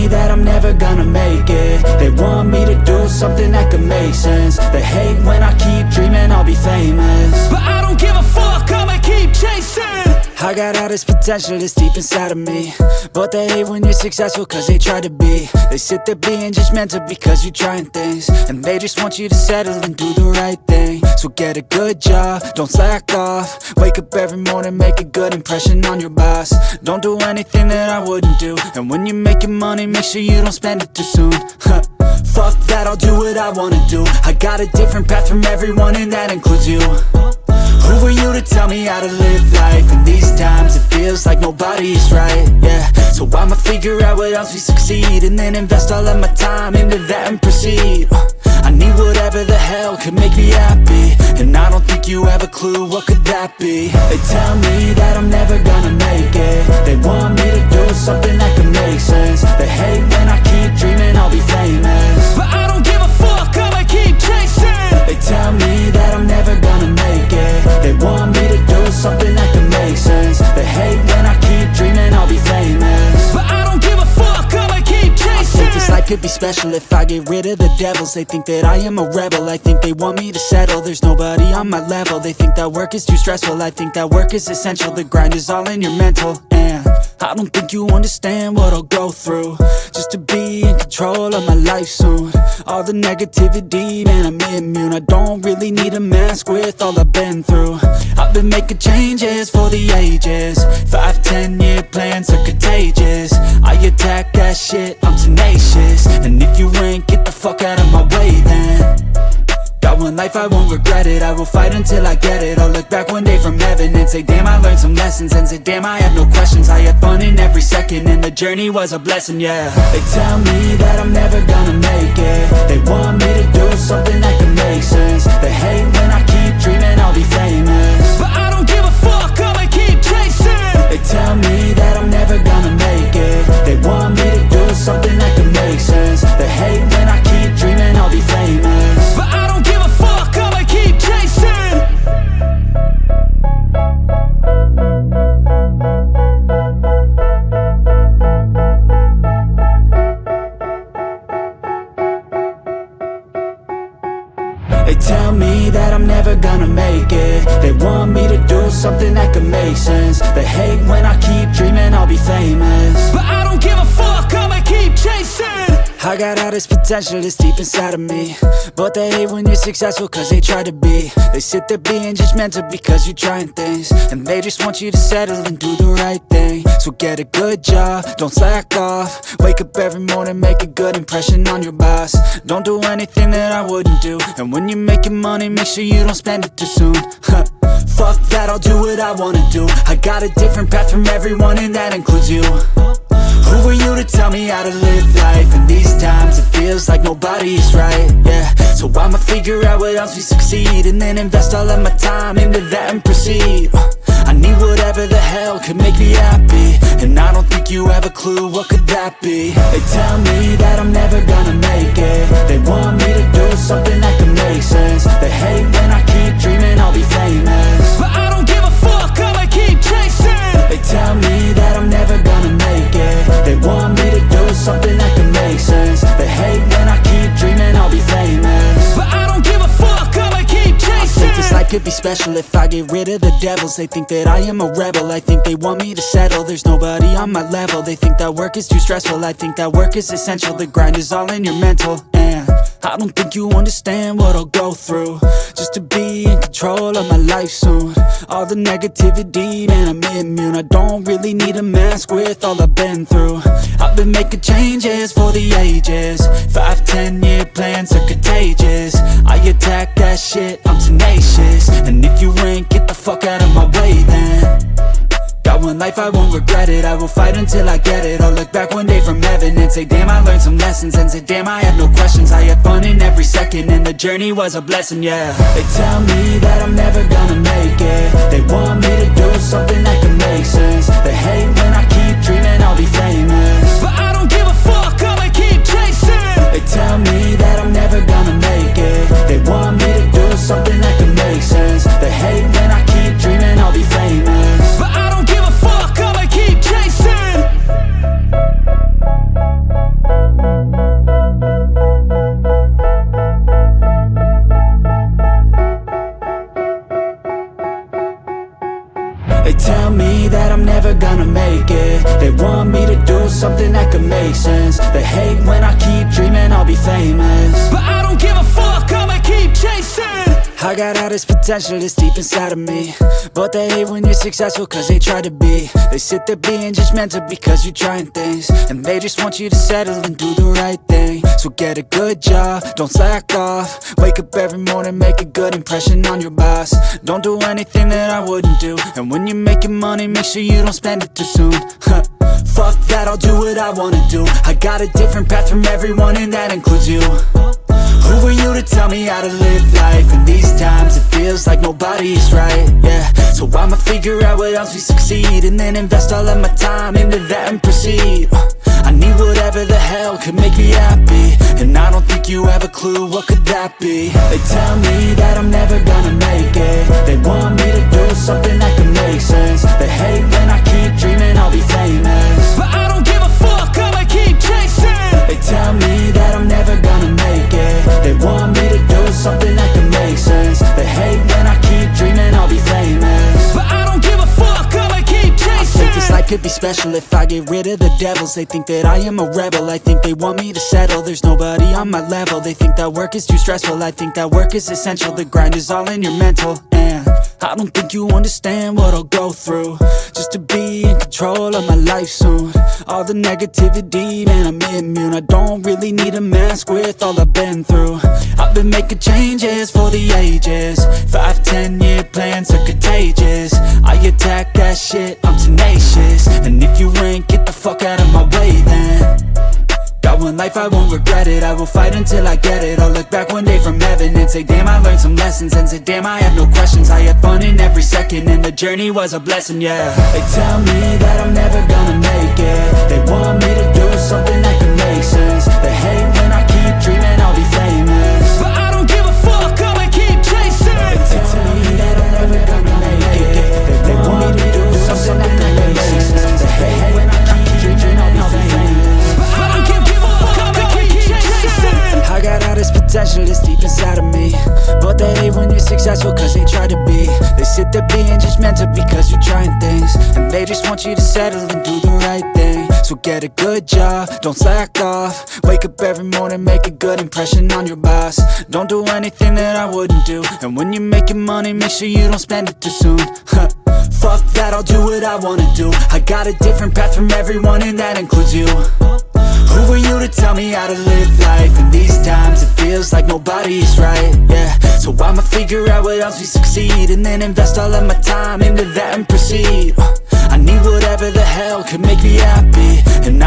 me that I'm never gonna make it. They want me to do something that could make sense. They hate when I keep dreaming I'll be famous, but I don't give a fuck, I'ma keep chasing. I got all this potential that's deep inside of me, but they hate when you're successful cause they try to be. They sit there being judgmental because you're trying things, and they just want you to settle and do the right thing. So get a good job, don't slack off. Wake up every morning, make a good impression on your boss. Don't do anything that I wouldn't do, and when you're making money, make sure you don't spend it too soon. Fuck that, I'll do what I wanna do. I got a different path from everyone, and that includes you. Who are you to tell me how to live life? In these times it feels like nobody's right, yeah. So I'ma figure out what else we succeed, and then invest all of my time into that and proceed. I need whatever the hell could make me happy, and I don't think you have a clue what could that be. They tell me that I'm never gonna make it. They want me to do something that could make sense. They hate when I keep dreaming I'll be famous, but I don't give a fuck, I'ma keep chasing. They tell me that I'm never gonna make it. They want me to do something that could make sense. They hate when I keep dreaming I'll be famous, but I don't give a fuck, I'ma keep chasing. I think this life could be special if I get rid of the devils. They think that I am a rebel, I think they want me to settle. There's nobody on my level. They think that work is too stressful, I think that work is essential. The grind is all in your mental, and I don't think you understand what I'll go through just to be in control of my life soon. All the negativity, man, I'm immune. I don't really need a mask with all I've been through. I've been making changes for the ages. 5-10 year plans are contagious. I attack that shit, I'm tenacious. And if you ain't, get the fuck out of my way then. Got one life, I won't regret it. I will fight until I get it. I'll look back one day from heaven and say, damn, I learned some lessons. And say, damn, I had no questions. I had fun in every second, and the journey was a blessing, yeah. They tell me that I'm never gonna make it. They want me to do something that can make sense. They hate when I keep dreaming I'll be famous, but I don't give a fuck, I'ma keep chasing. They tell me that I'm never gonna make it. They want me to do something that can make sense. They hate when I keep dreaming I'll be famous, but I don't give a fuck, I'ma keep chasing. They tell me that I'm never gonna make it. They want me to do something that could make sense. They hate when I keep dreaming I'll be famous, but I don't give a fuck, I'ma keep chasing. I got all this potential that's deep inside of me, but they hate when you're successful cause they try to be. They sit there being judgmental because you're trying things, and they just want you to settle and do the right thing. So get a good job, don't slack off. Wake up every morning, make a good impression on your boss. Don't do anything that I wouldn't do, and when you're making money, make sure you don't spend it too soon. Fuck that, I'll do what I wanna do. I got a different path from everyone, and that includes you. Who are you to tell me how to live life? In these times it feels like nobody's right, yeah. So I'ma figure out what else we succeed, and then invest all of my time into that and proceed. I need whatever the hell could make me happy, and I don't think you have a clue what could that be. They tell me that I'm never gonna make it. They want me to do something that can make sense. They hate when I keep dreaming I'll be famous, but I don't give a fuck, I'ma keep chasing. They tell me that I'm never gonna make it. They want me to do something that can make sense. They hate when I keep dreaming I'll be famous, but I don't give a fuck, I'ma keep chasing. I think this life could be special if I get rid of the devils. They think that I am a rebel, I think they want me to settle. There's nobody on my level. They think that work is too stressful, I think that work is essential. The grind is all in your mental, and I don't think you understand what I'll go through just to be in control of my life soon. All the negativity, man, I'm immune. I don't really need a mask with all I've been through. I've been making changes for the ages. 5-10 year plans are contagious. I attack that shit, I'm tenacious. And if you ain't, get the fuck out of my way then. Got one life, I won't regret it. I will fight until I get it. I'll look back one day from heaven and say, damn, I learned some lessons. And say, damn, I had no questions. I had fun in every second, and the journey was a blessing, yeah. They tell me that I'm never gonna make it. They want me to do something that can make sense. They hate when I keep dreaming I'll be famous, but I don't give a fuck, I'ma keep chasing. They tell me that I'm never gonna make it. They want me to do something that can make sense. They hate when I keep dreaming I'll be famous, but I don't give a fuck, I'ma keep chasing. I got all this potential that's deep inside of me, but they hate when you're successful cause they try to be. They sit there being judgmental because you're trying things, and they just want you to settle and do the right thing. So get a good job, don't slack off. Wake up every morning, make a good impression on your boss. Don't do anything that I wouldn't do, and when you're making money, make sure you don't spend it too soon. Fuck that, I'll do what I wanna do. I got a different path from everyone, and that includes you. Who are you to tell me how to live life? In these times it feels like nobody's right, yeah. So I'ma figure out what else we succeed, and then invest all of my time into that and proceed. I need whatever the hell could make me happy, and I don't think you have a clue what could that be. They tell me that I'm never gonna make it. They want me to do something that can make sense. They hate when I keep dreaming I'll be famous, but I don't give a fuck, I'ma keep chasing. They tell me that I'm never gonna make it. They want me to do something that can make sense. They hate when I keep dreaming I'll be famous, but I don't give a fuck, I'ma keep chasing. I think this life could be special if I get rid of the devils. They think that I am a rebel, I think they want me to settle. There's nobody on my level. They think that work is too stressful, I think that work is essential. The grind is all in your mental, and I don't think you understand what I'll go through just to be in control of my life soon. All the negativity, man, I'm immune. I don't really need a mask with all I've been through. I've been making changes for the ages. 5-10 year plans are contagious. I attack that shit, I'm tenacious. And if you ain't, get the fuck out of my way then. Got one life, I won't regret it. I will fight until I get it. I'll look back one day from heaven and say, damn, I learned some lessons. And say, damn, I had no questions. I had fun in every second, and the journey was a blessing, yeah. They tell me that I'm never gonna make it. They want me to do something that can make sense. They hate when I keep dreaming I'll be famous, but I don't give a fuck, I'ma keep chasing. They tell me that I'm never gonna make it. They want me to do something that can make sense. They hate when I keep dreaming I'll be famous, but I don't give a fuck, I'ma keep chasing. I got all this potential that's deep inside of me, but they hate when you're successful cause they try to be. They sit there being judgmental because you're trying things, and they just want you to settle and do the right thing. So get a good job, don't slack off. Wake up every morning, make a good impression on your boss. Don't do anything that I wouldn't do, and when you're making money, make sure you don't spend it too soon. Fuck that, I'll do what I wanna do. I got a different path from everyone, and that includes you. Who are you to tell me how to live life? In these times it feels like nobody's right, yeah. So I'ma figure out what else we succeed, and then invest all of my time into that and proceed. I need whatever the hell could make me happy, and